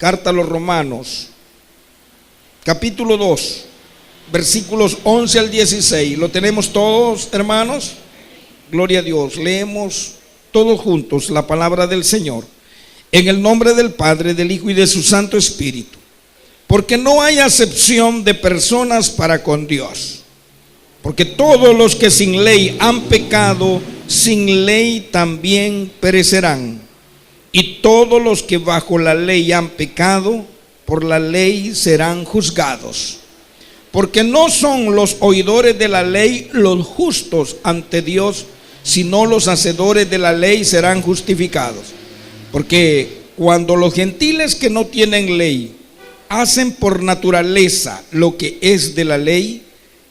Carta a los Romanos, capítulo 2, versículos 11 al 16. ¿Lo tenemos todos, hermanos? Gloria a Dios. Leemos todos juntos la palabra del Señor. En el nombre del Padre, del Hijo y de su Santo Espíritu. Porque no hay acepción de personas para con Dios. Porque todos los que sin ley han pecado, sin ley también perecerán. Y todos los que bajo la ley han pecado, por la ley serán juzgados. Porque no son los oidores de la ley los justos ante Dios, sino los hacedores de la ley serán justificados. Porque cuando los gentiles que no tienen ley hacen por naturaleza lo que es de la ley,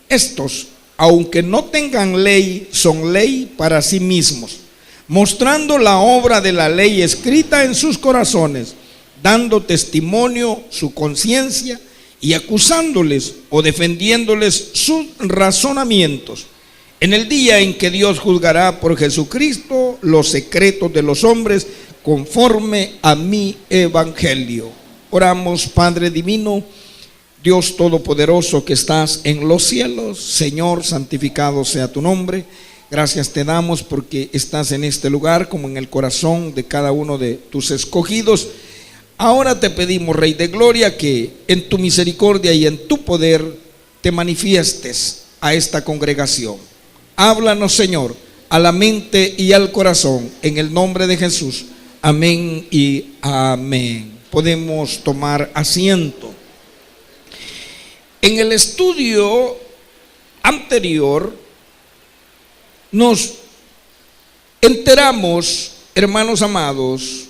estos, aunque no tengan ley, son ley para sí mismos, mostrando la obra de la ley escrita en sus corazones, dando testimonio su conciencia y acusándoles o defendiéndoles sus razonamientos, en el día en que Dios juzgará por Jesucristo los secretos de los hombres conforme a mi evangelio. Oramos. Padre divino, Dios todopoderoso que estás en los cielos, Señor, santificado sea tu nombre. Gracias te damos porque estás en este lugar como en el corazón de cada uno de tus escogidos. Ahora te pedimos, Rey de Gloria, que en tu misericordia y en tu poder te manifiestes a esta congregación. Háblanos, Señor, a la mente y al corazón, en el nombre de Jesús. Amén y amén. Podemos tomar asiento. En el estudio anterior nos enteramos, hermanos amados,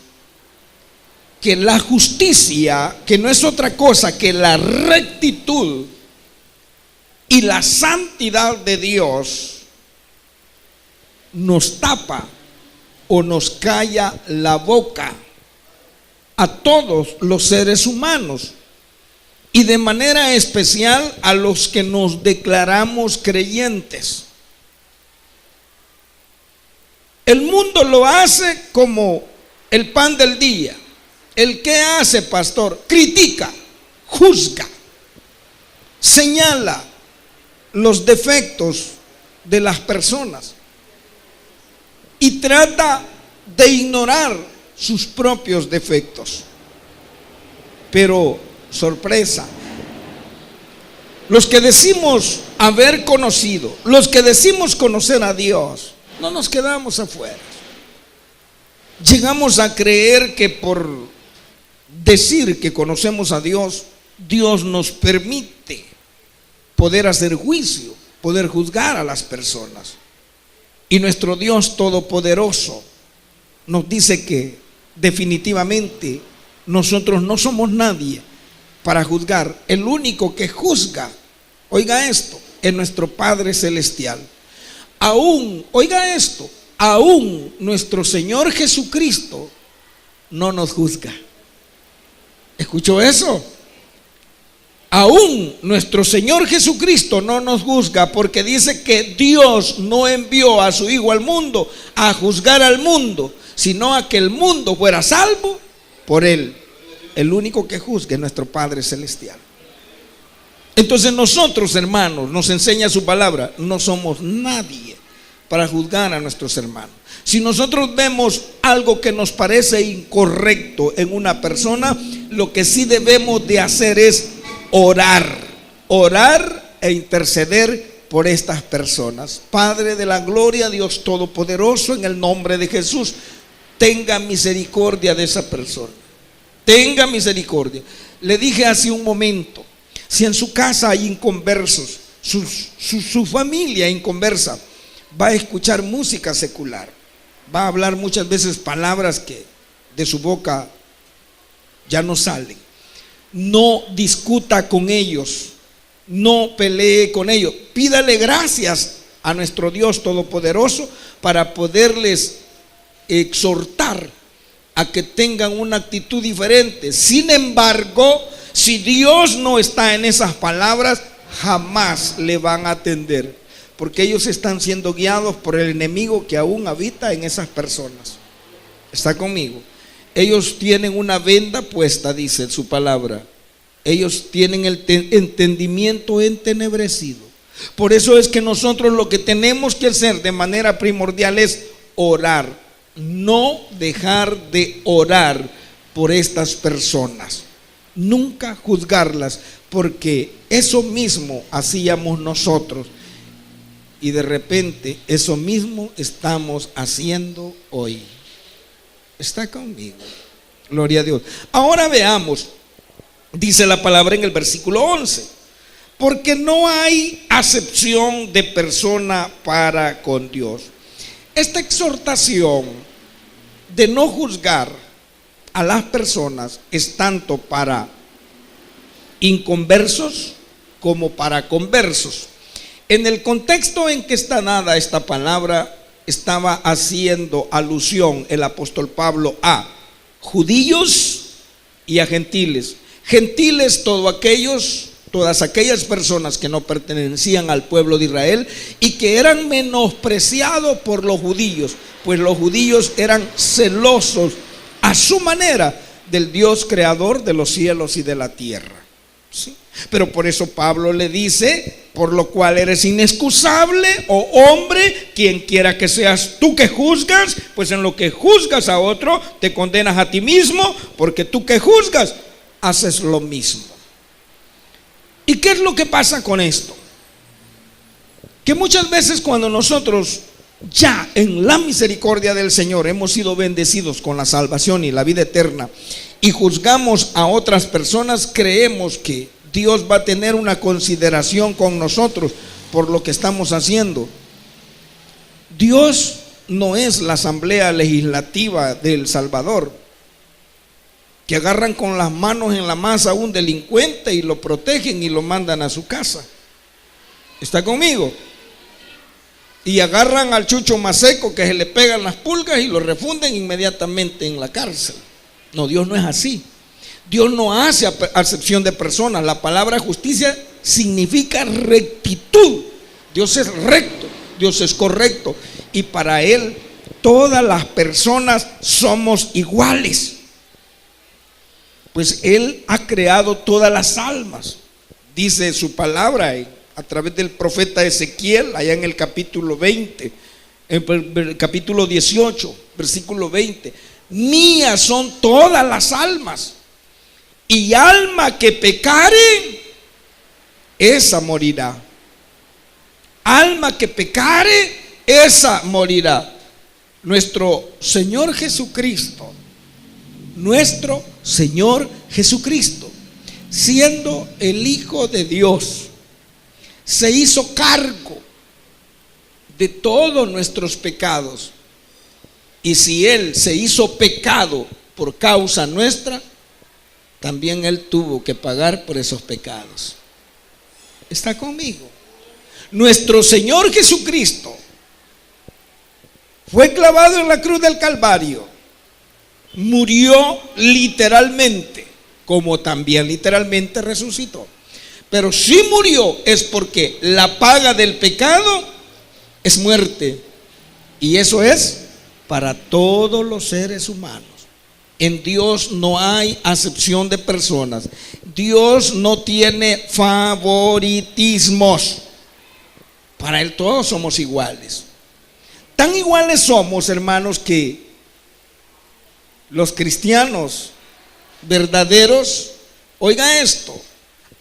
que la justicia, que no es otra cosa que la rectitud y la santidad de Dios, nos tapa o nos calla la boca a todos los seres humanos, y de manera especial a los que nos declaramos creyentes. El mundo lo hace como el pan del día. ¿El qué hace, pastor? Critica, juzga, señala los defectos de las personas y trata de ignorar sus propios defectos. Pero, sorpresa, los que decimos haber conocido, los que decimos conocer a Dios, no nos quedamos afuera. Llegamos a creer que por decir que conocemos a Dios, Dios nos permite poder hacer juicio, poder juzgar a las personas. Y nuestro Dios todopoderoso nos dice que definitivamente nosotros no somos nadie para juzgar. El único que juzga, oiga esto, es nuestro Padre Celestial. Aún, oiga esto, aún nuestro Señor Jesucristo no nos juzga. ¿Escuchó eso? Aún nuestro Señor Jesucristo no nos juzga, porque dice que Dios no envió a su Hijo al mundo a juzgar al mundo, sino a que el mundo fuera salvo por Él. El único que juzga es nuestro Padre Celestial. Entonces nosotros, hermanos, nos enseña su palabra, no somos nadie para juzgar a nuestros hermanos. Si nosotros vemos algo que nos parece incorrecto en una persona, lo que sí debemos de hacer es orar e interceder por estas personas. Padre de la gloria, Dios todopoderoso, en el nombre de Jesús, tenga misericordia de esa persona. Tenga misericordia. Le dije hace un momento, si en su casa hay inconversos, su familia inconversa, va a escuchar música secular, va a hablar muchas veces palabras que de su boca ya no salen. No discuta con ellos, no pelee con ellos. Pídale gracias a nuestro Dios todopoderoso para poderles exhortar a que tengan una actitud diferente. Sin embargo, si Dios no está en esas palabras, jamás le van a atender, porque ellos están siendo guiados por el enemigo que aún habita en esas personas. ¿Está conmigo? Ellos tienen una venda puesta, dice su palabra. Ellos tienen el entendimiento entenebrecido. Por eso es que nosotros lo que tenemos que hacer de manera primordial es orar. No dejar de orar por estas personas. Nunca juzgarlas, porque eso mismo hacíamos nosotros. Y de repente eso mismo estamos haciendo hoy. Está conmigo. Gloria a Dios. Ahora veamos, dice la palabra en el versículo 11, porque no hay acepción de persona para con Dios. Esta exhortación de no juzgar a las personas es tanto para inconversos como para conversos. En el contexto en que está dada esta palabra, estaba haciendo alusión el apóstol Pablo a judíos y a gentiles. Gentiles, todas aquellas personas que no pertenecían al pueblo de Israel y que eran menospreciados por los judíos, pues los judíos eran celosos a su manera del Dios creador de los cielos y de la tierra. ¿Sí? Pero por eso Pablo le dice: por lo cual eres inexcusable, oh hombre, quien quiera que seas tú que juzgas, pues en lo que juzgas a otro te condenas a ti mismo, porque tú que juzgas haces lo mismo. ¿Y qué es lo que pasa con esto? Que muchas veces cuando nosotros ya en la misericordia del Señor hemos sido bendecidos con la salvación y la vida eterna y juzgamos a otras personas, creemos que Dios va a tener una consideración con nosotros por lo que estamos haciendo. Dios no es la asamblea legislativa de El Salvador, que agarran con las manos en la masa a un delincuente y lo protegen y lo mandan a su casa. ¿Está conmigo? Y agarran al chucho más seco que se le pegan las pulgas y lo refunden inmediatamente en la cárcel. No, Dios no es así. Dios no hace acepción de personas. La palabra justicia significa rectitud. Dios es recto, Dios es correcto, y para Él todas las personas somos iguales, pues Él ha creado todas las almas. Dice su palabra a través del profeta Ezequiel, allá en el capítulo 20, en el capítulo 18, versículo 20: mías son todas las almas, y alma que pecare, esa morirá. Alma que pecare, esa morirá. Nuestro Señor Jesucristo, siendo el Hijo de Dios, se hizo cargo de todos nuestros pecados. Y si Él se hizo pecado por causa nuestra, también Él tuvo que pagar por esos pecados. ¿Está conmigo? Nuestro Señor Jesucristo fue clavado en la cruz del Calvario, murió literalmente, como también literalmente resucitó. Pero si murió es porque la paga del pecado es muerte, y eso es para todos los seres humanos. En Dios no hay acepción de personas. Dios no tiene favoritismos. Para Él todos somos iguales. Tan iguales somos, hermanos, que los cristianos verdaderos, oiga esto,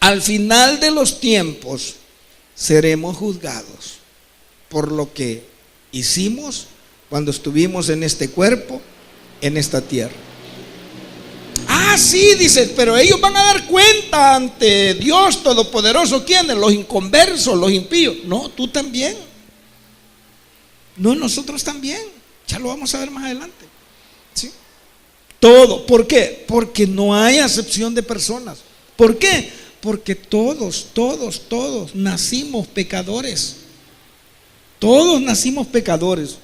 al final de los tiempos seremos juzgados por lo que hicimos cuando estuvimos en este cuerpo, en esta tierra. Ah, sí, dice, pero ellos van a dar cuenta ante Dios Todopoderoso. ¿Quiénes? Los inconversos, los impíos. No, tú también. No, nosotros también. Ya lo vamos a ver más adelante. ¿Sí? Todo. ¿Por qué? Porque no hay acepción de personas. ¿Por qué? Porque todos nacimos pecadores. Todos nacimos pecadores.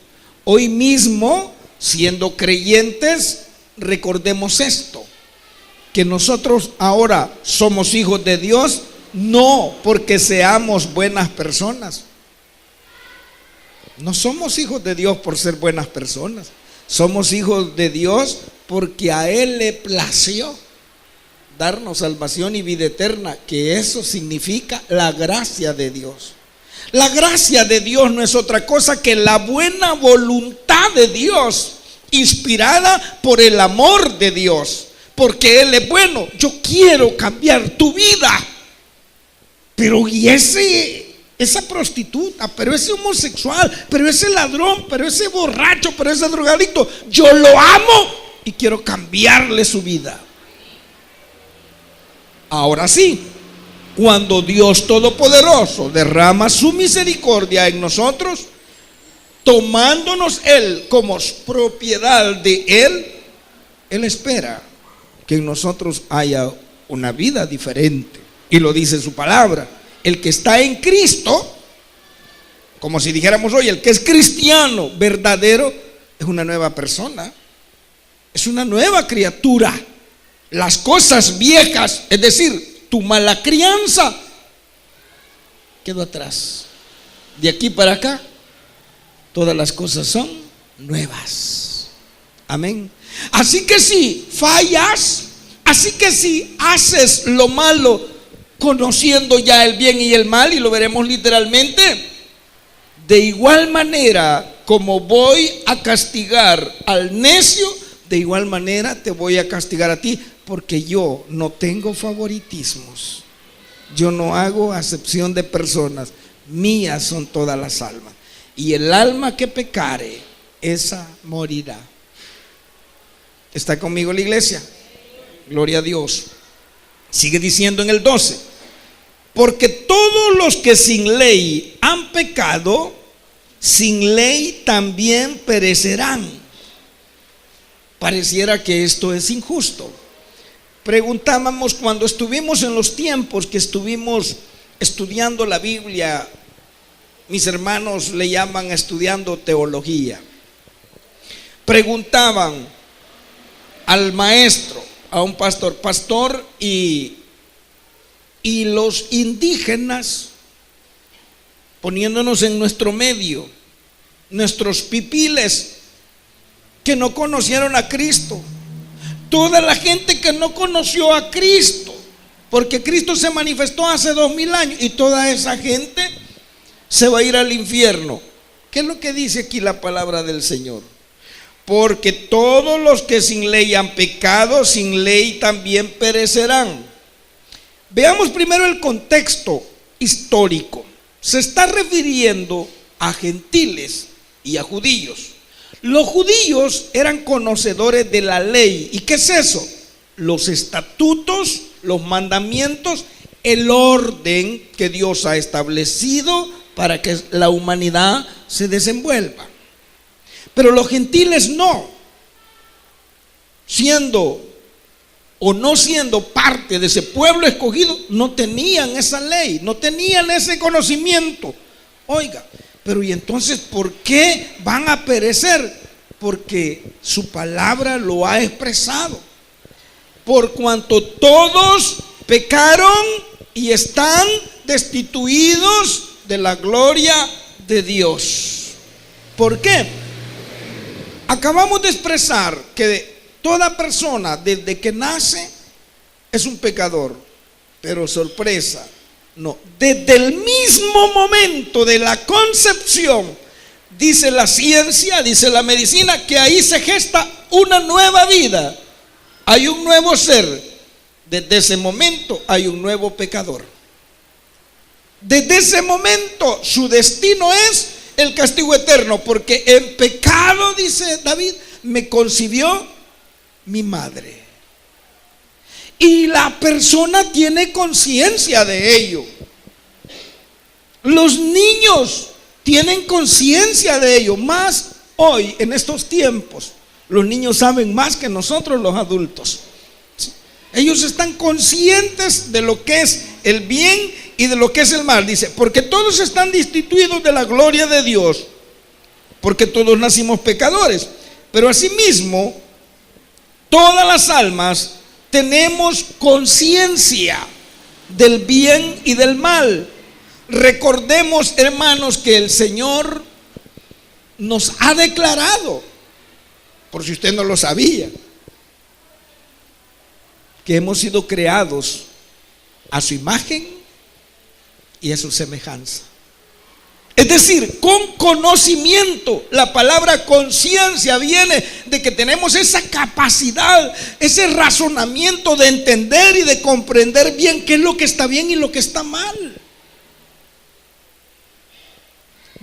Hoy mismo, siendo creyentes, recordemos esto: que nosotros ahora somos hijos de Dios, no porque seamos buenas personas. No somos hijos de Dios por ser buenas personas. Somos hijos de Dios porque a Él le plació darnos salvación y vida eterna, que eso significa la gracia de Dios. La gracia de Dios no es otra cosa que la buena voluntad de Dios, inspirada por el amor de Dios, porque Él es bueno. Yo quiero cambiar tu vida, pero y esa prostituta, pero ese homosexual, pero ese ladrón, pero ese borracho, pero ese drogadicto, yo lo amo y quiero cambiarle su vida. Ahora sí, cuando Dios Todopoderoso derrama su misericordia en nosotros, tomándonos Él como propiedad de Él, Él espera que en nosotros haya una vida diferente. Y lo dice su palabra: el que está en Cristo, como si dijéramos hoy, el que es cristiano verdadero, es una nueva persona, es una nueva criatura. Las cosas viejas, es decir, tu mala crianza, quedó atrás. De aquí para acá, todas las cosas son nuevas. Amén. Así que si fallas, así que si haces lo malo, conociendo ya el bien y el mal, y lo veremos literalmente, de igual manera como voy a castigar al necio, de igual manera te voy a castigar a ti, porque yo no tengo favoritismos, yo no hago acepción de personas, mías son todas las almas, y el alma que pecare, esa morirá. ¿Está conmigo la iglesia? Gloria a Dios. Sigue diciendo en el 12: porque todos los que sin ley han pecado, sin ley también perecerán. Pareciera que esto es injusto. Preguntábamos cuando estuvimos en los tiempos que estuvimos estudiando la Biblia, mis hermanos le llaman estudiando teología. Preguntaban al maestro, a un pastor, y los indígenas, poniéndonos en nuestro medio, nuestros pipiles que no conocieron a Cristo, toda la gente que no conoció a Cristo, porque Cristo se manifestó hace 2000 años, y toda esa gente se va a ir al infierno. ¿Qué es lo que dice aquí la palabra del Señor? Porque todos los que sin ley han pecado, sin ley también perecerán. Veamos primero el contexto histórico. Se está refiriendo a gentiles y a judíos. Los judíos eran conocedores de la ley. ¿Y qué es eso? Los estatutos, los mandamientos, el orden que Dios ha establecido para que la humanidad se desenvuelva. Pero los gentiles no, siendo o no siendo parte de ese pueblo escogido, no tenían esa ley, no tenían ese conocimiento. Oiga, pero ¿y entonces por qué van a perecer? Porque su palabra lo ha expresado. Por cuanto todos pecaron y están destituidos de la gloria de Dios. ¿Por qué? Acabamos de expresar que toda persona desde que nace es un pecador, pero sorpresa, no, desde el mismo momento de la concepción, dice la ciencia, dice la medicina, que ahí se gesta una nueva vida, hay un nuevo ser. Desde ese momento hay un nuevo pecador. Desde ese momento su destino es el castigo eterno, porque en pecado, dice David, me concibió mi madre. Y la persona tiene conciencia de ello. Los niños tienen conciencia de ello. Más hoy, en estos tiempos, los niños saben más que nosotros los adultos. Ellos están conscientes de lo que es el bien y de lo que es el mal. Dice, porque todos están destituidos de la gloria de Dios, porque todos nacimos pecadores. Pero asimismo, todas las almas tenemos conciencia del bien y del mal. Recordemos, hermanos, que el Señor nos ha declarado por si usted no lo sabía, que hemos sido creados a su imagen y a su semejanza. Es decir, con conocimiento. La palabra conciencia viene de que tenemos esa capacidad, ese razonamiento de entender y de comprender bien qué es lo que está bien y lo que está mal.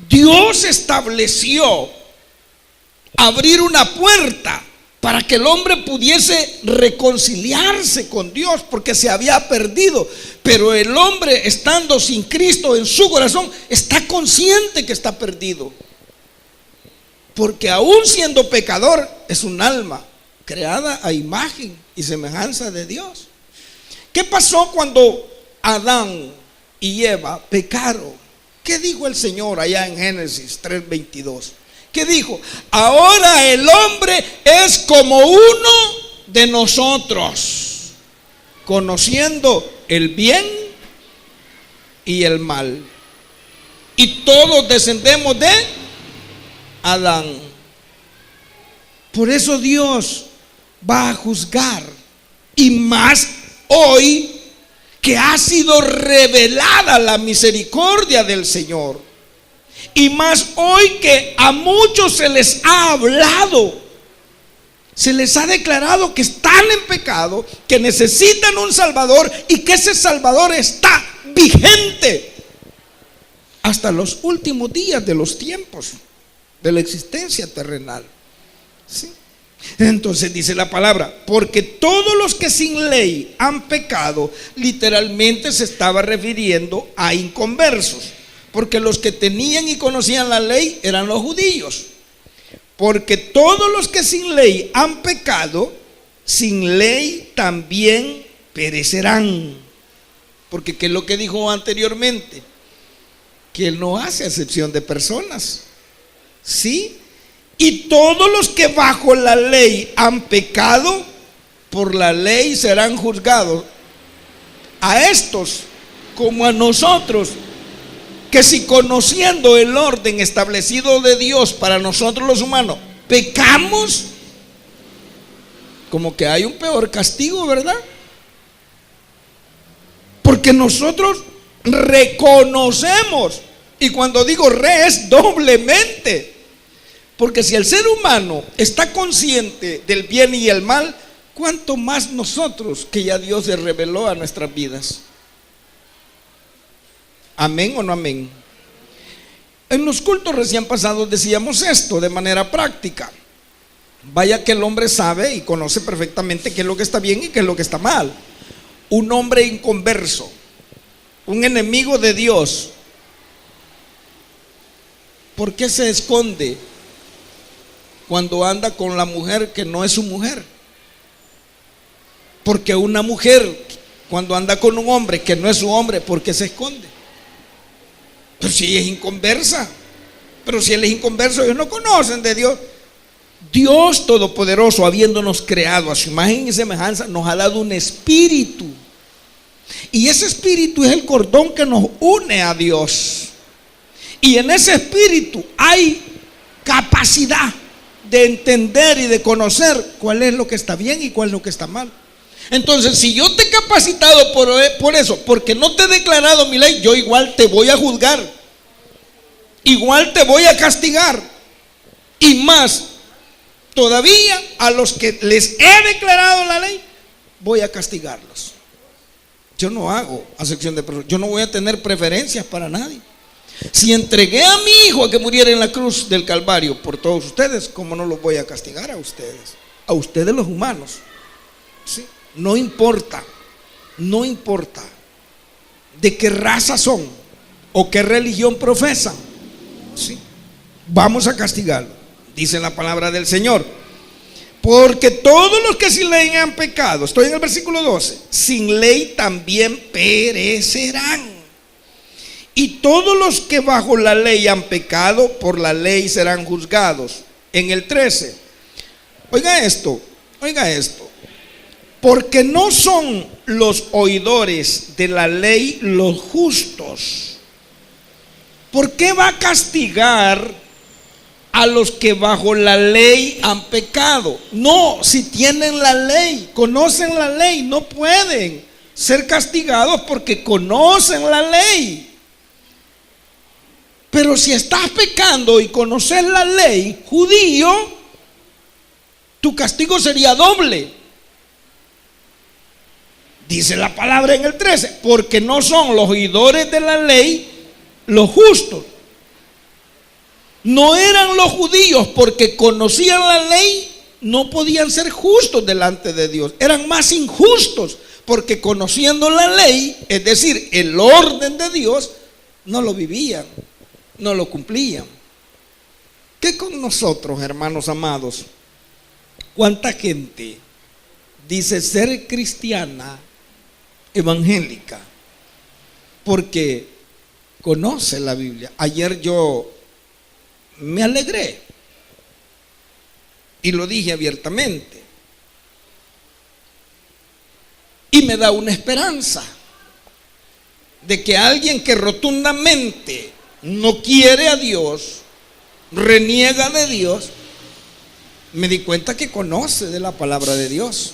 Dios estableció abrir una puerta para que el hombre pudiese reconciliarse con Dios, porque se había perdido. Pero el hombre, estando sin Cristo en su corazón, está consciente que está perdido, porque aún siendo pecador, es un alma creada a imagen y semejanza de Dios. ¿Qué pasó cuando Adán y Eva pecaron? ¿Qué dijo el Señor allá en Génesis 3:22? ¿Qué dijo? Ahora el hombre es como uno de nosotros, conociendo el bien y el mal. Y todos descendemos de Adán. Por eso Dios va a juzgar. Y más hoy que ha sido revelada la misericordia del Señor. Y más hoy que a muchos se les ha hablado, se les ha declarado que están en pecado, que necesitan un Salvador y que ese Salvador está vigente hasta los últimos días de los tiempos de la existencia terrenal. ¿Sí? Entonces dice la palabra, porque todos los que sin ley han pecado, literalmente se estaba refiriendo a inconversos. Porque los que tenían y conocían la ley eran los judíos. Porque todos los que sin ley han pecado, sin ley también perecerán. Porque ¿qué es lo que dijo anteriormente? Que Él no hace excepción de personas. ¿Sí? Y todos los que bajo la ley han pecado, por la ley serán juzgados. A estos, como a nosotros, que si conociendo el orden establecido de Dios para nosotros los humanos, pecamos, como que hay un peor castigo, ¿verdad? Porque nosotros reconocemos, y cuando digo es doblemente, porque si el ser humano está consciente del bien y el mal, ¿cuánto más nosotros que ya Dios se reveló a nuestras vidas? ¿Amén o no amén? En los cultos recién pasados decíamos esto de manera práctica. Vaya que el hombre sabe y conoce perfectamente qué es lo que está bien y qué es lo que está mal. Un hombre inconverso, un enemigo de Dios, ¿por qué se esconde cuando anda con la mujer que no es su mujer? Porque una mujer cuando anda con un hombre que no es su hombre, ¿por qué se esconde? Pero si es inconversa, pero si él es inconverso, ellos no conocen de Dios. Dios Todopoderoso, habiéndonos creado a su imagen y semejanza, nos ha dado un espíritu. Y ese espíritu es el cordón que nos une a Dios. Y en ese espíritu hay capacidad de entender y de conocer cuál es lo que está bien y cuál es lo que está mal. Entonces, si yo te he capacitado por eso, porque no te he declarado mi ley, yo igual te voy a juzgar, igual te voy a castigar. Y más todavía, a los que les he declarado la ley, voy a castigarlos. Yo no hago acepción de personas, yo no voy a tener preferencias para nadie. Si entregué a mi hijo a que muriera en la cruz del Calvario por todos ustedes, ¿cómo no los voy a castigar a ustedes? A ustedes los humanos. ¿Sí? No importa de qué raza son o qué religión profesan, ¿sí? Vamos a castigarlo, dice la palabra del Señor. Porque todos los que sin ley han pecado, estoy en el versículo 12, sin ley también perecerán. Y todos los que bajo la ley han pecado, por la ley serán juzgados. En el 13, oiga esto. Porque no son los oidores de la ley los justos. ¿Por qué va a castigar a los que bajo la ley han pecado. No, si tienen la ley, conocen la ley, no pueden ser castigados porque conocen la ley. Pero si estás pecando y conoces la ley, judío, tu castigo sería doble. Dice la palabra en el 13, porque no son los oidores de la ley los justos. No eran los judíos porque conocían la ley, no podían ser justos delante de Dios. Eran más injustos porque conociendo la ley, es decir, el orden de Dios, no lo vivían, no lo cumplían. ¿Qué con nosotros, hermanos amados? ¿Cuánta gente dice ser cristiana evangélica porque conoce la Biblia? Ayer yo me alegré y lo dije abiertamente, y me da una esperanza de que alguien que rotundamente no quiere a Dios, reniega de Dios, me di cuenta que conoce de la palabra de Dios.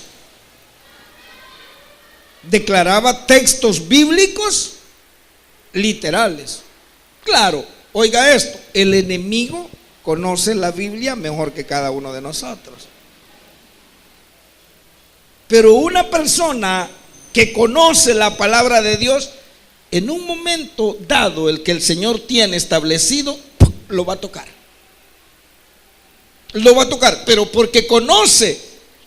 Declaraba textos bíblicos literales. Claro, oiga esto, el enemigo conoce la Biblia mejor que cada uno de nosotros. Pero una persona que conoce la palabra de Dios, en un momento dado, el que el Señor tiene establecido, lo va a tocar. Lo va a tocar, pero porque conoce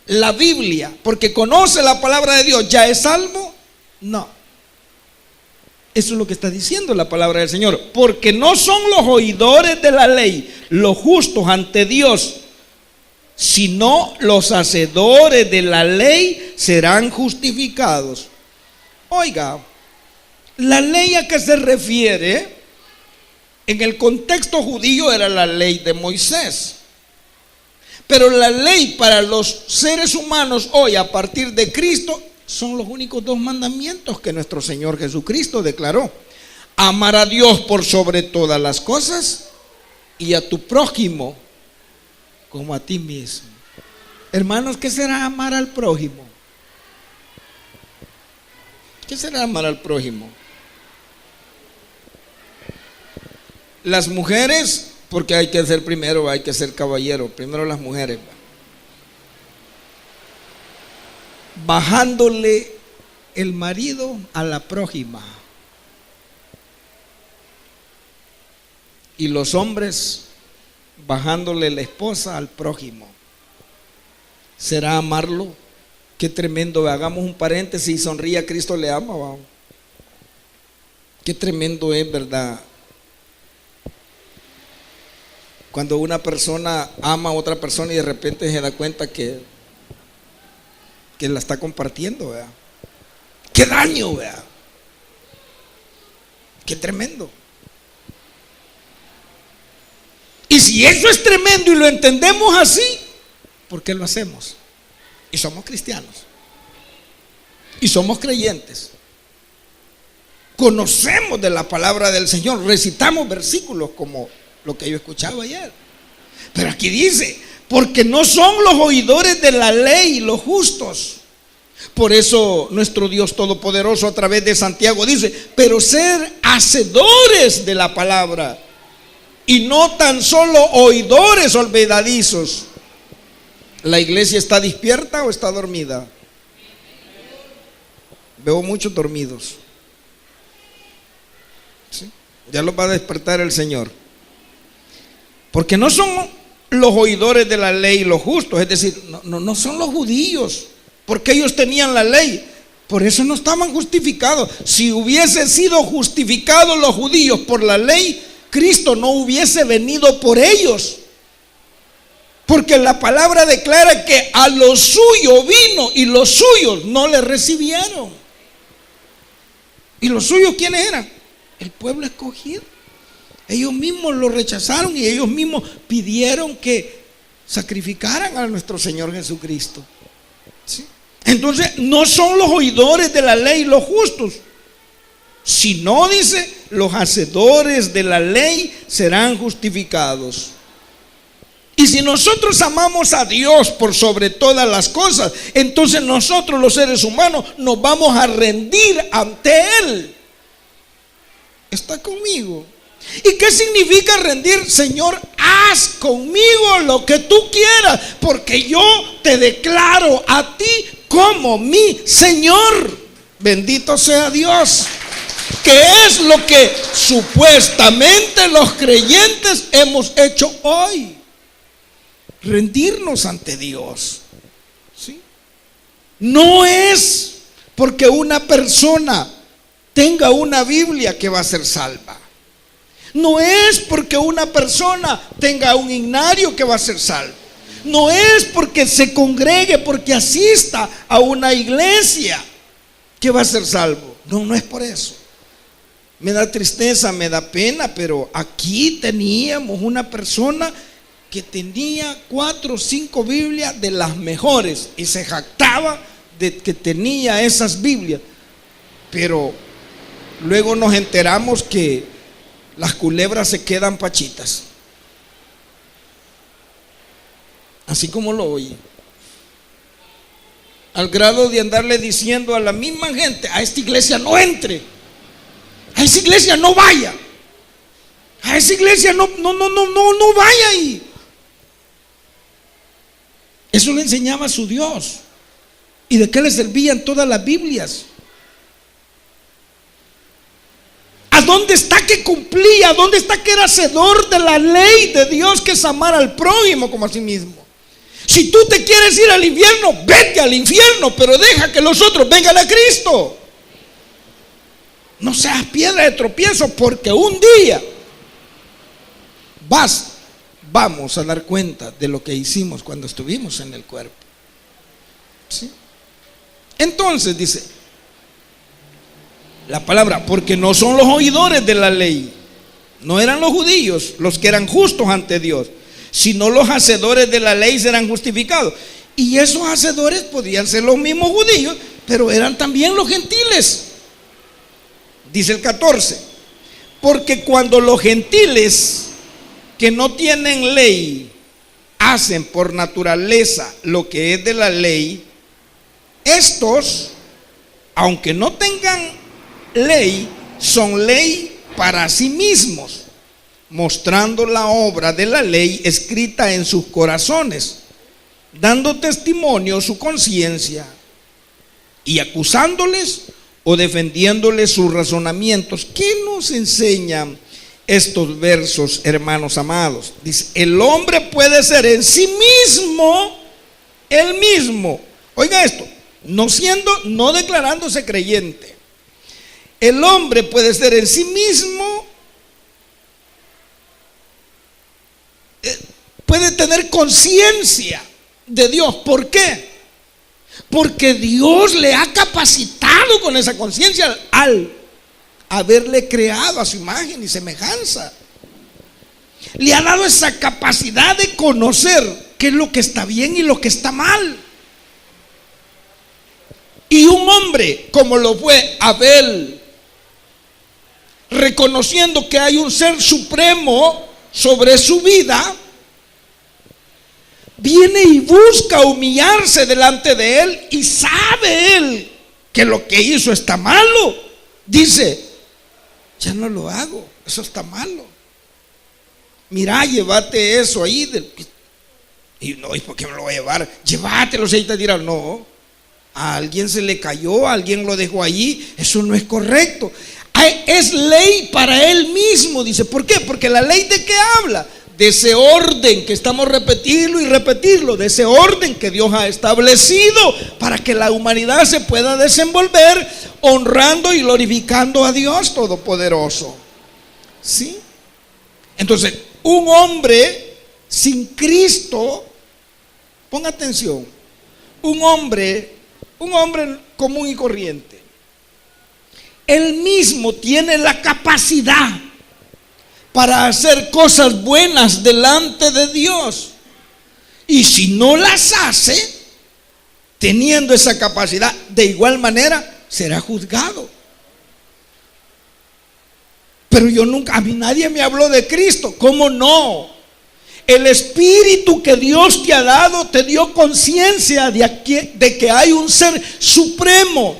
la Biblia, porque conoce la palabra de Dios, ¿ya es salvo? No. Eso es lo que está diciendo la palabra del Señor. Porque no son los oidores de la ley los justos ante Dios, sino los hacedores de la ley serán justificados. Oiga, la ley a que se refiere en el contexto judío era la ley de Moisés. Pero la ley para los seres humanos hoy, a partir de Cristo, son los únicos dos mandamientos que nuestro Señor Jesucristo declaró: amar a Dios por sobre todas las cosas y a tu prójimo como a ti mismo. Hermanos, ¿qué será amar al prójimo? ¿Qué será amar al prójimo? Las mujeres, porque hay que ser primero, hay que ser caballero, primero las mujeres, bajándole el marido a la prójima, y los hombres bajándole la esposa al prójimo. ¿Será amarlo? Qué tremendo. Hagamos un paréntesis y sonría, Cristo le ama. Vamos. Qué tremendo es, ¿verdad? Cuando una persona ama a otra persona y de repente se da cuenta que la está compartiendo, ¿verdad? Qué daño, ¿verdad? Qué tremendo. Y si eso es tremendo y lo entendemos así, ¿por qué lo hacemos? Y somos cristianos, y somos creyentes, conocemos de la palabra del Señor, recitamos versículos como lo que yo escuchaba ayer. Pero aquí dice, porque no son los oidores de la ley los justos. Por eso nuestro Dios Todopoderoso a través de Santiago dice, pero ser hacedores de la palabra y no tan solo oidores olvidadizos. ¿La iglesia está despierta o está dormida? Veo muchos dormidos. ¿Sí? Ya los va a despertar el Señor. Porque no son los oidores de la ley los justos, es decir, no son los judíos, porque ellos tenían la ley, por eso no estaban justificados. Si hubiesen sido justificados los judíos por la ley, Cristo no hubiese venido por ellos. Porque la palabra declara que a lo suyo vino y los suyos no le recibieron. ¿Y los suyos quiénes eran? El pueblo escogido. Ellos mismos lo rechazaron y ellos mismos pidieron que sacrificaran a nuestro Señor Jesucristo. ¿Sí? Entonces, no son los oidores de la ley los justos, sino, dice, los hacedores de la ley serán justificados. Y si nosotros amamos a Dios por sobre todas las cosas, entonces nosotros los seres humanos nos vamos a rendir ante Él. ¿Está conmigo? ¿Y qué significa rendir? Señor, haz conmigo lo que tú quieras, porque yo te declaro a ti como mi Señor. Bendito sea Dios. ¿Qué es lo que supuestamente los creyentes hemos hecho hoy? Rendirnos ante Dios. ¿Sí? No es porque una persona tenga una Biblia que va a ser salva. No es porque una persona tenga un himnario que va a ser salvo. No es porque se congregue, porque asista a una iglesia que va a ser salvo. No, no es por eso. Me da tristeza, me da pena, pero aquí teníamos una persona que tenía 4 o 5 Biblias de las mejores y se jactaba de que tenía esas Biblias. Pero luego nos enteramos que las culebras se quedan pachitas. Así como lo oye. Al grado de andarle diciendo a la misma gente: a esta iglesia no entre, a esa iglesia no vaya, a esa iglesia no vaya ahí. Eso le enseñaba a su Dios. ¿Y de qué le servían todas las Biblias? ¿A dónde está que cumplía? ¿A dónde está que era hacedor de la ley de Dios, que es amar al prójimo como a sí mismo? Si tú te quieres ir al infierno, vete al infierno, pero deja que los otros vengan a Cristo. No seas piedra de tropiezo, porque un día vamos a dar cuenta de lo que hicimos cuando estuvimos en el cuerpo. ¿Sí? Entonces dice la palabra: porque no son los oidores de la ley, no eran los judíos los que eran justos ante Dios, sino los hacedores de la ley serán justificados. Y esos hacedores podían ser los mismos judíos, pero eran también los gentiles. Dice el 14: porque cuando los gentiles que no tienen ley hacen por naturaleza lo que es de la ley, estos, aunque no tengan ley, son ley para sí mismos, mostrando la obra de la ley escrita en sus corazones, dando testimonio su conciencia, y acusándoles o defendiéndoles sus razonamientos. ¿Qué nos enseñan estos versos, hermanos amados? Dice: el hombre puede ser en sí mismo el mismo. Oiga esto, no declarándose creyente. El hombre puede ser en sí mismo, puede tener conciencia de Dios. ¿Por qué? Porque Dios le ha capacitado con esa conciencia al haberle creado a su imagen y semejanza. Le ha dado esa capacidad de conocer qué es lo que está bien y lo que está mal. Y un hombre como lo fue Abel, reconociendo que hay un ser supremo sobre su vida, viene y busca humillarse delante de él, y sabe él que lo que hizo está malo. Dice: ya no lo hago, eso está malo. Mira, llévate eso ahí. Y no, ¿y por qué me lo voy a llevar? Llévatelo. Si ahí te dirán: no, a alguien se le cayó, a alguien lo dejó allí, eso no es correcto. Es ley para él mismo. Dice: ¿por qué? Porque la ley, ¿de qué habla? De ese orden que estamos repetirlo y repetirlo, de ese orden que Dios ha establecido para que la humanidad se pueda desenvolver honrando y glorificando a Dios Todopoderoso. ¿Sí? Entonces, un hombre sin Cristo, ponga atención, un hombre común y corriente, él mismo tiene la capacidad para hacer cosas buenas delante de Dios, y si no las hace teniendo esa capacidad, de igual manera será juzgado. Pero a mí nadie me habló de Cristo. ¿Cómo no? El espíritu que Dios te ha dado te dio conciencia de que hay un ser supremo,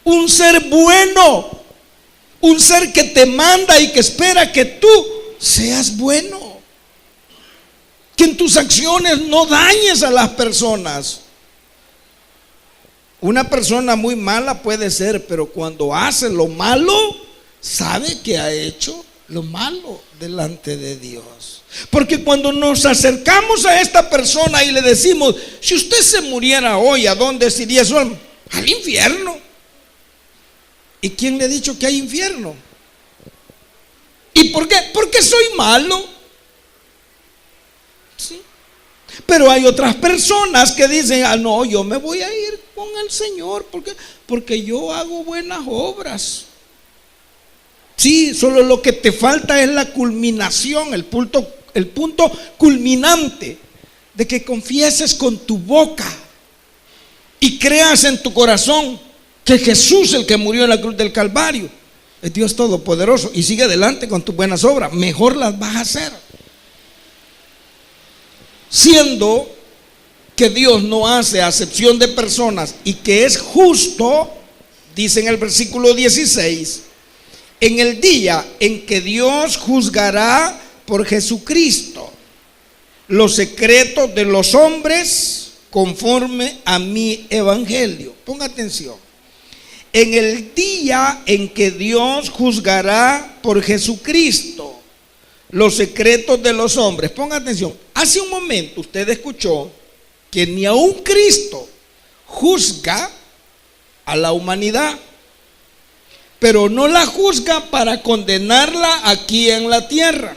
un ser bueno, un ser que te manda y que espera que tú seas bueno, que en tus acciones no dañes a las personas. Una persona muy mala puede ser, pero cuando hace lo malo, sabe que ha hecho lo malo delante de Dios. Porque cuando nos acercamos a esta persona y le decimos: si usted se muriera hoy, ¿a dónde iría su alma? Al infierno. ¿Y quién le ha dicho que hay infierno? ¿Y por qué? Porque soy malo. ¿Sí? Pero hay otras personas que dicen: ah, no, yo me voy a ir con el Señor porque yo hago buenas obras. Sí, solo lo que te falta es la culminación, el punto culminante de que confieses con tu boca y creas en tu corazón que Jesús, el que murió en la cruz del Calvario, es Dios Todopoderoso, y sigue adelante con tus buenas obras. Mejor las vas a hacer. Siendo que Dios no hace acepción de personas y que es justo, dice en el versículo 16, en el día en que Dios juzgará por Jesucristo los secretos de los hombres conforme a mi evangelio. Ponga atención. En el día en que Dios juzgará por Jesucristo los secretos de los hombres. Ponga atención. Hace un momento usted escuchó que ni aun Cristo juzga a la humanidad, pero no la juzga para condenarla aquí en la tierra.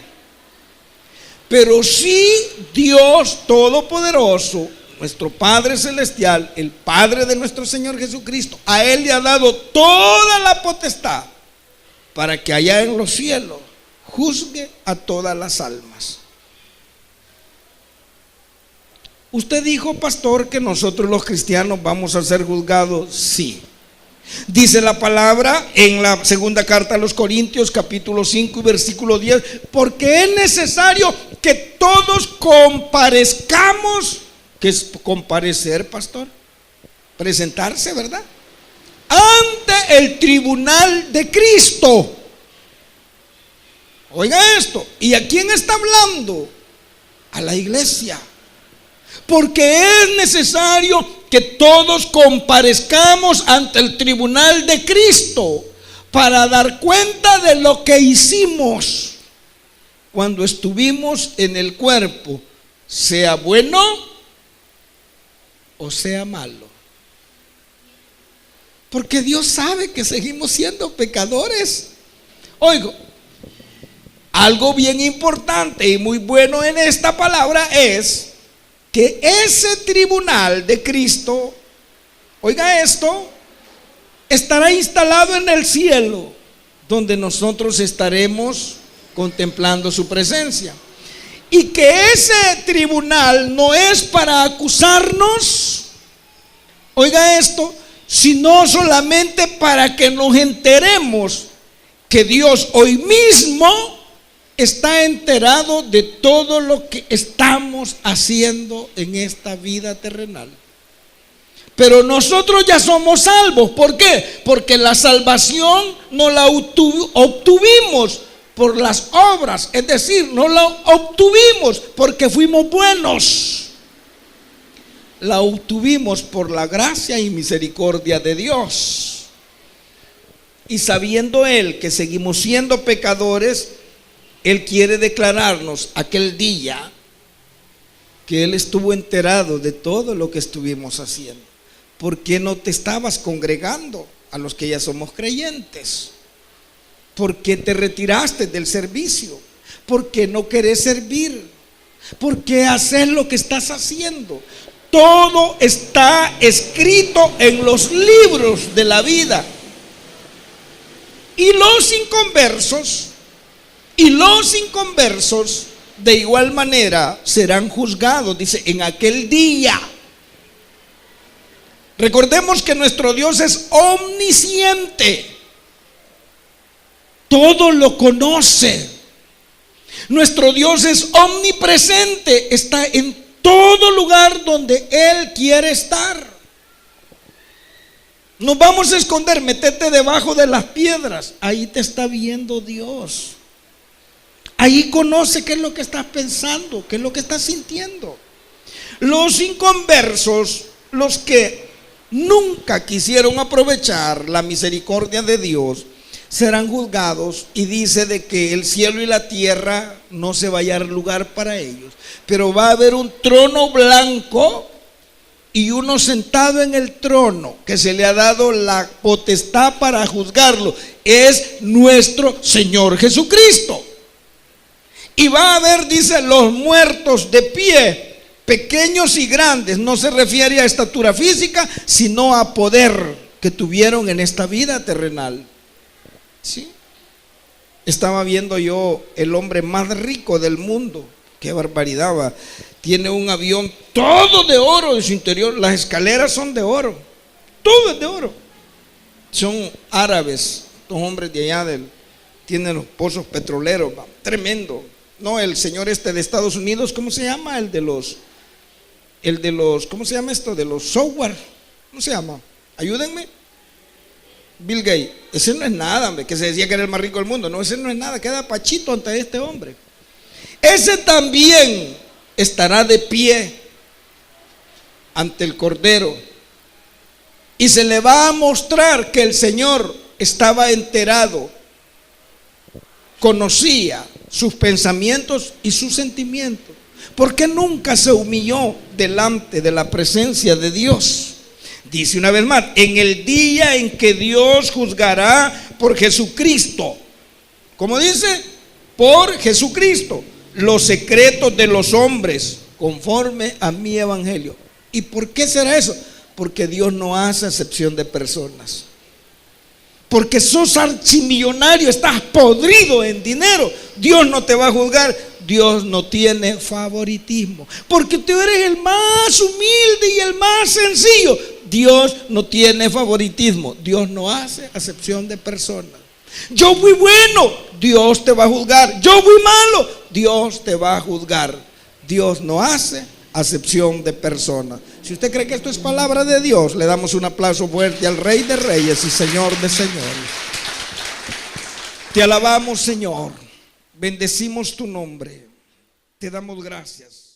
Pero sí Dios Todopoderoso, nuestro Padre Celestial, el Padre de nuestro Señor Jesucristo, a Él le ha dado toda la potestad para que allá en los cielos juzgue a todas las almas. Usted dijo, pastor, que nosotros los cristianos vamos a ser juzgados. Sí. Dice la palabra en la segunda carta a los Corintios, capítulo 5 y versículo 10, porque es necesario que todos comparezcamos. ¿Qué es comparecer, pastor? Presentarse, ¿verdad? Ante el tribunal de Cristo. Oiga esto. ¿Y a quién está hablando? A la iglesia. Porque es necesario que todos comparezcamos ante el tribunal de Cristo para dar cuenta de lo que hicimos cuando estuvimos en el cuerpo, sea bueno o sea malo. Porque Dios sabe que seguimos siendo pecadores. Oigo, algo bien importante y muy bueno en esta palabra es que ese tribunal de Cristo, oiga esto, estará instalado en el cielo, donde nosotros estaremos contemplando su presencia. Y que ese tribunal no es para acusarnos, oiga esto, sino solamente para que nos enteremos que Dios hoy mismo está enterado de todo lo que estamos haciendo en esta vida terrenal. Pero nosotros ya somos salvos. ¿Por qué? Porque la salvación no la obtuvimos por las obras, es decir, no la obtuvimos porque fuimos buenos. La obtuvimos por la gracia y misericordia de Dios. Y sabiendo Él que seguimos siendo pecadores, Él quiere declararnos aquel día que Él estuvo enterado de todo lo que estuvimos haciendo. ¿Por qué no te estabas congregando a los que ya somos creyentes? ¿Por qué te retiraste del servicio? ¿Por qué no querés servir? ¿Por qué haces lo que estás haciendo? Todo está escrito en los libros de la vida. Y los inconversos de igual manera serán juzgados, dice, en aquel día. Recordemos que nuestro Dios es omnisciente. Todo lo conoce. Nuestro Dios es omnipresente, está en todo lugar donde Él quiere estar. Nos vamos a esconder, metete debajo de las piedras, ahí te está viendo Dios. Ahí conoce qué es lo que estás pensando, qué es lo que estás sintiendo. Los inconversos, los que nunca quisieron aprovechar la misericordia de Dios, serán juzgados, y dice de que el cielo y la tierra no se va a hallar lugar para ellos, pero va a haber un trono blanco y uno sentado en el trono, que se le ha dado la potestad para juzgarlo, es nuestro Señor Jesucristo. Y va a haber, dice, los muertos de pie, pequeños y grandes. No se refiere a estatura física, sino a poder que tuvieron en esta vida terrenal. ¿Sí? Estaba viendo yo el hombre más rico del mundo. Qué barbaridad, va. Tiene un avión todo de oro en su interior. Las escaleras son de oro. Todo es de oro. Son árabes, los hombres de allá tienen los pozos petroleros, va. Tremendo. No, el señor de Estados Unidos, ¿cómo se llama? El de los, ¿cómo se llama esto? De los software. ¿Cómo se llama? Ayúdenme. Bill Gates. Ese no es nada, hombre, que se decía que era el más rico del mundo. No, ese no es nada, queda pachito ante este hombre. Ese también estará de pie ante el Cordero, y se le va a mostrar que el Señor estaba enterado, conocía sus pensamientos y sus sentimientos, porque nunca se humilló delante de la presencia de Dios. Dice una vez más, en el día en que Dios juzgará por Jesucristo. ¿Cómo dice? Por Jesucristo, los secretos de los hombres, conforme a mi evangelio. ¿Y por qué será eso? Porque Dios no hace acepción de personas. Porque sos archimillonario, estás podrido en dinero, Dios no te va a juzgar. Dios no tiene favoritismo, porque tú eres el más humilde y el más sencillo. Dios no tiene favoritismo. Dios no hace acepción de personas. Yo fui bueno, Dios te va a juzgar. Yo fui malo, Dios te va a juzgar. Dios no hace acepción de personas. Si usted cree que esto es palabra de Dios, le damos un aplauso fuerte al Rey de Reyes y Señor de Señores. Te alabamos, Señor. Bendecimos tu nombre. Te damos gracias.